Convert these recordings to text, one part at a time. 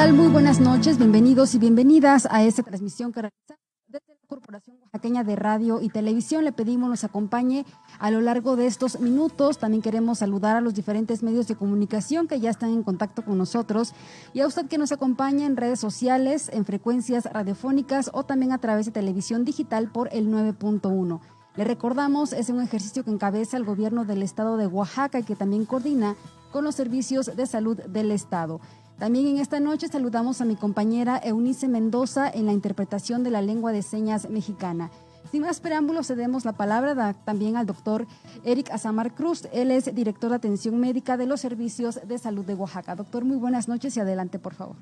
tal? Muy buenas noches, bienvenidos y bienvenidas a esta transmisión que realizamos desde la Corporación Oaxaqueña de Radio y Televisión. Le pedimos nos acompañe a lo largo de estos minutos. También queremos saludar a los diferentes medios de comunicación que ya están en contacto con nosotros y a usted que nos acompaña en redes sociales, en frecuencias radiofónicas o también a través de televisión digital por el 9.1. Le recordamos, es un ejercicio que encabeza el gobierno del estado de Oaxaca y que también coordina con los servicios de salud del estado. También en esta noche saludamos a mi compañera Eunice Mendoza en la interpretación de la lengua de señas mexicana. Sin más preámbulos, cedemos la palabra también al doctor Eric Azamar Cruz. Él es director de atención médica de los servicios de salud de Oaxaca. Doctor, muy buenas noches y adelante, por favor.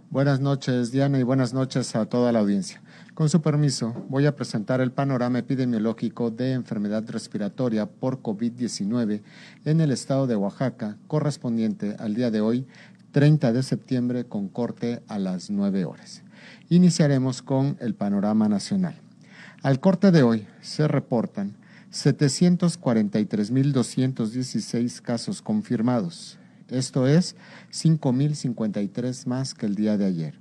Buenas noches, Diana, y buenas noches a toda la audiencia. Con su permiso, voy a presentar el panorama epidemiológico de enfermedad respiratoria por COVID-19 en el estado de Oaxaca, correspondiente al día de hoy, 30 de septiembre, con corte a las 9 horas. Iniciaremos con el panorama nacional. Al corte de hoy se reportan 743.216 casos confirmados. Esto es 5.053 más que el día de ayer.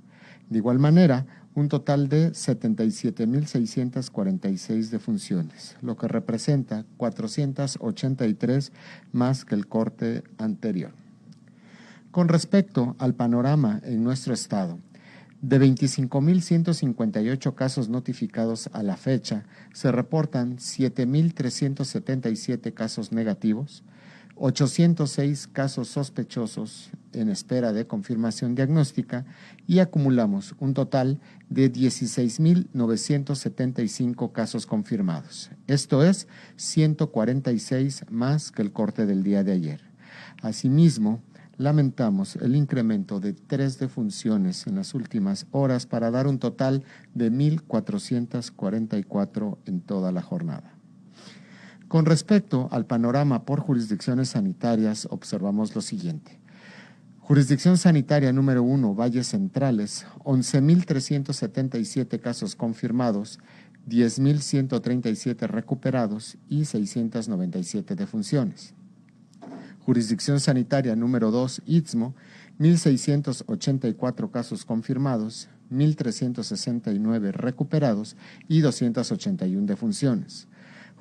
De igual manera, un total de 77.646 defunciones, lo que representa 483 más que el corte anterior. Con respecto al panorama en nuestro estado, de 25.158 casos notificados a la fecha, se reportan 7.377 casos negativos, 806 casos sospechosos en espera de confirmación diagnóstica y acumulamos un total de 16.975 casos confirmados. Esto es 146 más que el corte del día de ayer. Asimismo, lamentamos el incremento de 3 defunciones en las últimas horas para dar un total de 1.444 en toda la jornada. Con respecto al panorama por jurisdicciones sanitarias, observamos lo siguiente. Jurisdicción sanitaria número 1, Valles Centrales, 11.377 casos confirmados, 10.137 recuperados y 697 defunciones. Jurisdicción sanitaria número 2, Istmo, 1.684 casos confirmados, 1.369 recuperados y 281 defunciones.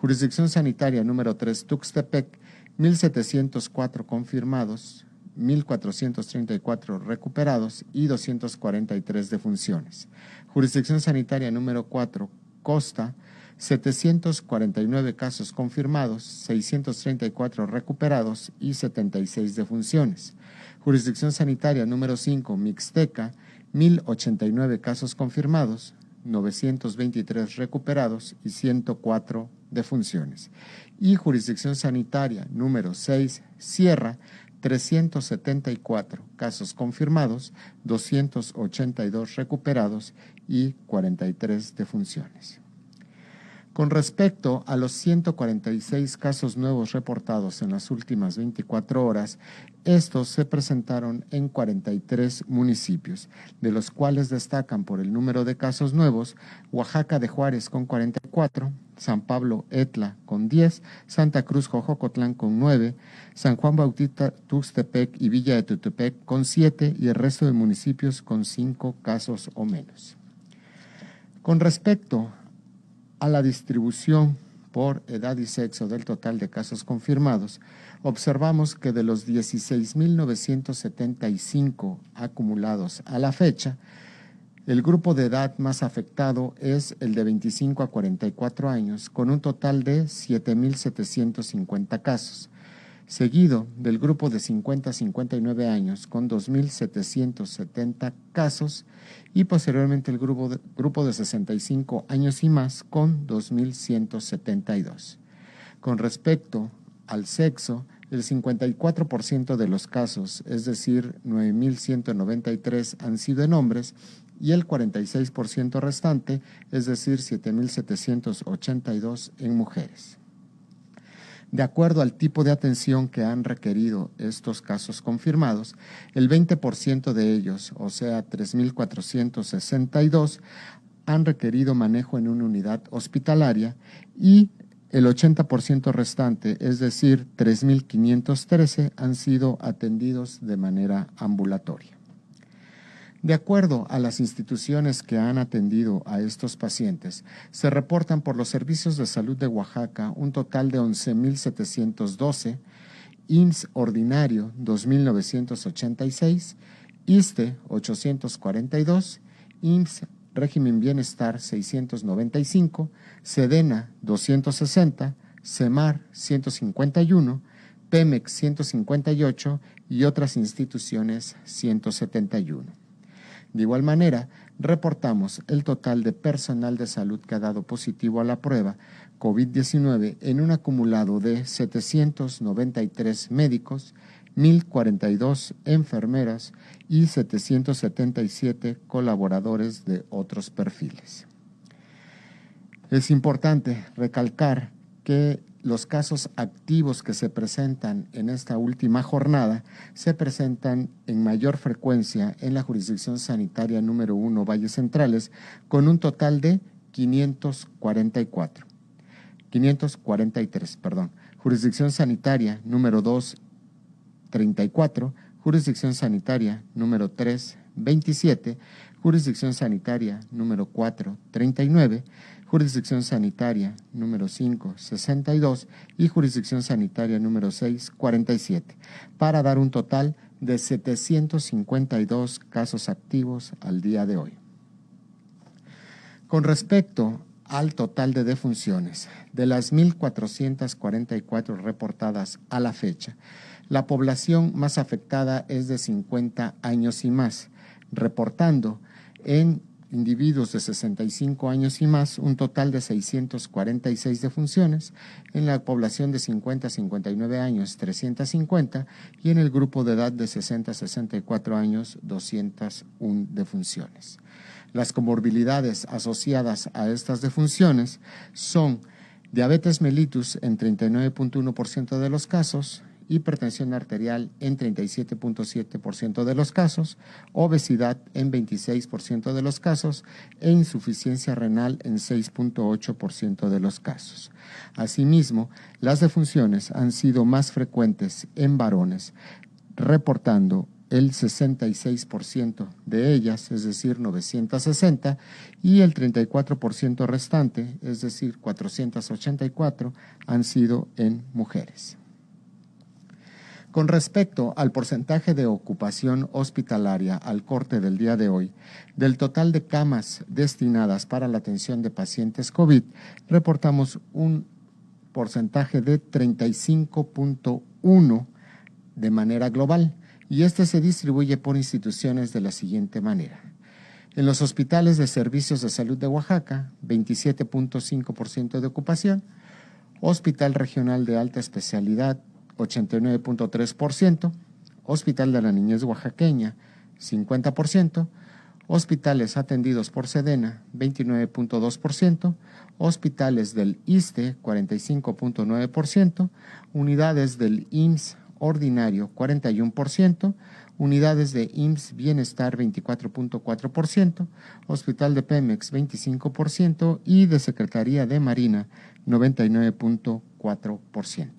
Jurisdicción sanitaria número 3, Tuxtepec, 1.704 confirmados, 1.434 recuperados y 243 defunciones. Jurisdicción sanitaria número 4, Costa, 749 casos confirmados, 634 recuperados y 76 defunciones. Jurisdicción sanitaria número 5, Mixteca, 1.089 casos confirmados, 923 recuperados y 104 defunciones. Y jurisdicción sanitaria número 6, Sierra, 374 casos confirmados, 282 recuperados y 43 defunciones. Con respecto a los 146 casos nuevos reportados en las últimas 24 horas, estos se presentaron en 43 municipios, de los cuales destacan por el número de casos nuevos Oaxaca de Juárez con 44, San Pablo Etla con 10, Santa Cruz Jojocotlán con 9, San Juan Bautista Tuxtepec y Villa de Tutepec con 7 y el resto de municipios con 5 casos o menos. Con respecto a la distribución por edad y sexo del total de casos confirmados, observamos que de los 16.975 acumulados a la fecha, el grupo de edad más afectado es el de 25 a 44 años, con un total de 7.750 casos, seguido del grupo de 50 a 59 años con 2.770 casos y posteriormente el grupo de 65 años y más con 2.172. Con respecto al sexo, el 54% de los casos, es decir, 9.193 han sido en hombres y el 46% restante, es decir, 7.782 en mujeres. De acuerdo al tipo de atención que han requerido estos casos confirmados, el 20% de ellos, o sea, 3.462, han requerido manejo en una unidad hospitalaria y el 80% restante, es decir, 3.513, han sido atendidos de manera ambulatoria. De acuerdo a las instituciones que han atendido a estos pacientes, se reportan por los servicios de salud de Oaxaca un total de 11,712, IMSS ordinario 2,986, ISSSTE 842, IMSS régimen bienestar 695, SEDENA 260, CEMAR 151, PEMEX 158 y otras instituciones 171. De igual manera, reportamos el total de personal de salud que ha dado positivo a la prueba COVID-19 en un acumulado de 793 médicos, 1,042 enfermeras y 777 colaboradores de otros perfiles. Es importante recalcar que los casos activos que se presentan en esta última jornada se presentan en mayor frecuencia en la jurisdicción sanitaria número 1 Valles Centrales, con un total de 543, jurisdicción sanitaria número 2 34, jurisdicción sanitaria número 3 27, jurisdicción sanitaria número 4 39, jurisdicción sanitaria número 5, 62 y jurisdicción sanitaria número 6, 47, para dar un total de 752 casos activos al día de hoy. Con respecto al total de defunciones, de las 1,444 reportadas a la fecha, la población más afectada es de 50 años y más, reportando en individuos de 65 años y más, un total de 646 defunciones, en la población de 50 a 59 años, 350, y en el grupo de edad de 60 a 64 años, 201 defunciones. Las comorbilidades asociadas a estas defunciones son diabetes mellitus en 39,1% de los casos, hipertensión arterial en 37,7% de los casos, obesidad en 26% de los casos e insuficiencia renal en 6,8% de los casos. Asimismo, las defunciones han sido más frecuentes en varones, reportando el 66% de ellas, es decir, 960, y el 34% restante, es decir, 484, han sido en mujeres. Con respecto al porcentaje de ocupación hospitalaria al corte del día de hoy, del total de camas destinadas para la atención de pacientes COVID, reportamos un porcentaje de 35,1 de manera global, y este se distribuye por instituciones de la siguiente manera. En los hospitales de servicios de salud de Oaxaca, 27,5% de ocupación, Hospital Regional de Alta Especialidad, 89,3%, Hospital de la Niñez Oaxaqueña, 50%, hospitales atendidos por SEDENA, 29,2%, hospitales del ISSSTE, 45,9%, unidades del IMSS ordinario, 41%, unidades de IMSS Bienestar, 24,4%, Hospital de Pemex, 25% y de Secretaría de Marina, 99,4%.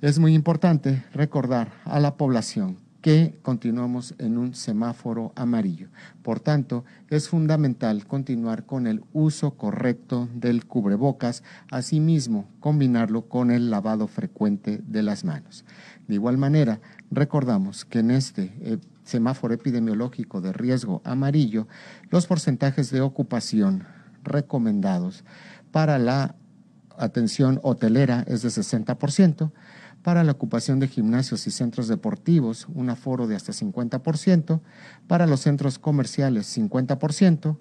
Es muy importante recordar a la población que continuamos en un semáforo amarillo. Por tanto, es fundamental continuar con el uso correcto del cubrebocas, asimismo combinarlo con el lavado frecuente de las manos. De igual manera, recordamos que en este semáforo epidemiológico de riesgo amarillo, los porcentajes de ocupación recomendados para la atención hotelera es de 60%, para la ocupación de gimnasios y centros deportivos, un aforo de hasta 50%, para los centros comerciales 50%,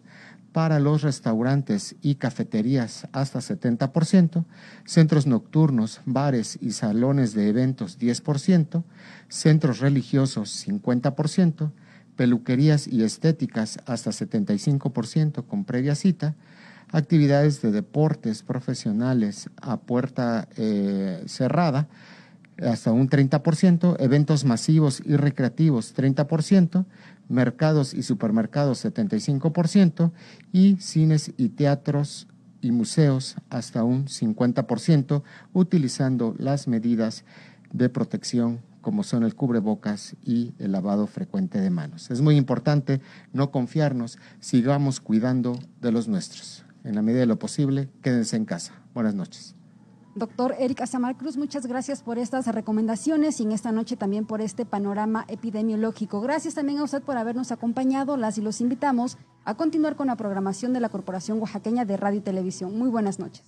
para los restaurantes y cafeterías hasta 70%, centros nocturnos, bares y salones de eventos 10%, centros religiosos 50%, peluquerías y estéticas hasta 75% con previa cita, actividades de deportes profesionales a puerta cerrada, hasta un 30%, eventos masivos y recreativos 30%, mercados y supermercados 75% y cines y teatros y museos hasta un 50%, utilizando las medidas de protección como son el cubrebocas y el lavado frecuente de manos. Es muy importante no confiarnos, sigamos cuidando de los nuestros. En la medida de lo posible, quédense en casa. Buenas noches. Doctor Eric Azamar Cruz, muchas gracias por estas recomendaciones y en esta noche también por este panorama epidemiológico. Gracias también a usted por habernos acompañado. Las y los invitamos a continuar con la programación de la Corporación Oaxaqueña de Radio y Televisión. Muy buenas noches.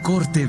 Corte.